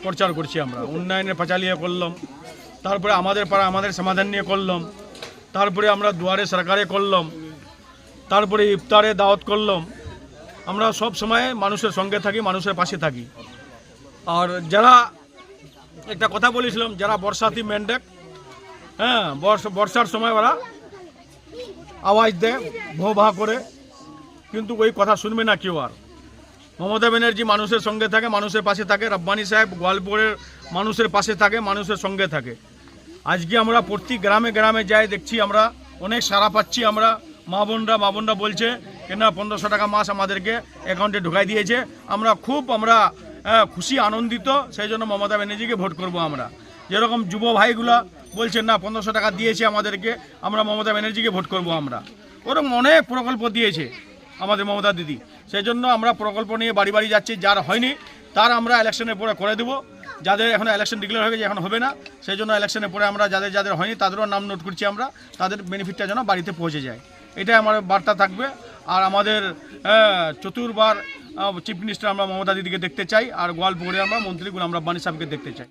প্রচার করছি আমরা, উন্নয়নের পাঁচালিয়া করলাম, তারপরে আমাদের পাড়া আমাদের সমাধান নিয়ে করলাম, তারপরে আমরা দুয়ারে সরকারে করলাম, তারপরে ইফতারে দাওয়াত করলাম। আমরা সব সময় মানুষের সঙ্গে থাকি, মানুষের পাশে থাকি। আর যারা একটা কথা বলেছিলাম, যারা বর্ষাতি মেন্ডেক, বর্ষার সময় ওরা আওয়াজ দেয়, ভোঁ ভা করে, কিন্তু ওই কথা শুনবে না কেউ। আর মমতা ব্যানার্জি মানুষের সঙ্গে থাকে, মানুষের পাশে থাকে। রব্বানী সাহেব গোয়ালপুরের মানুষের পাশে থাকে, মানুষের সঙ্গে থাকে। আজকে আমরা প্রতি গ্রামে গ্রামে যাই, দেখছি আমরা অনেক সাড়া পাচ্ছি। আমরা মা বোনরা বলছে কেন 1500 টাকা মাস আমাদেরকে অ্যাকাউন্টে ঢুকাই দিয়েছে। আমরা খুব খুশি, আনন্দিত। সেই জন্য মমতা ব্যানার্জিকে ভোট করব আমরা। যেরকম যুব ভাইগুলা বলছেন না 1500 টাকা দিয়েছে আমাদেরকে, আমরা মমতা ব্যানার্জিকে ভোট করব আমরা। ওরকম অনেক প্রকল্প দিয়েছে আমাদের মমতা দিদি। সেই জন্য আমরা প্রকল্প নিয়ে বাড়ি বাড়ি যাচ্ছি। যার হয়নি তার আমরা ইলেকশনের পরে করে দেবো। যাদের এখন ইলেকশন ডিক্লেয়ার হয়ে গেছে, এখন হবে না, সেই জন্য ইলেকশনের পরে আমরা যাদের হয়নি তাদেরও নাম নোট করছি আমরা, তাদের বেনিফিটটা যেন বাড়িতে পৌঁছে যায়, এটাই আমার বার্তা থাকবে। আর আমাদের চতুর্থবার চিফ মিনিস্টার আমরা মমতা দিদিকে দেখতে চাই, আর গোয়ালপুরে আমরা মন্ত্রী গুলাম রব্বানী সাহেবকে দেখতে চাই।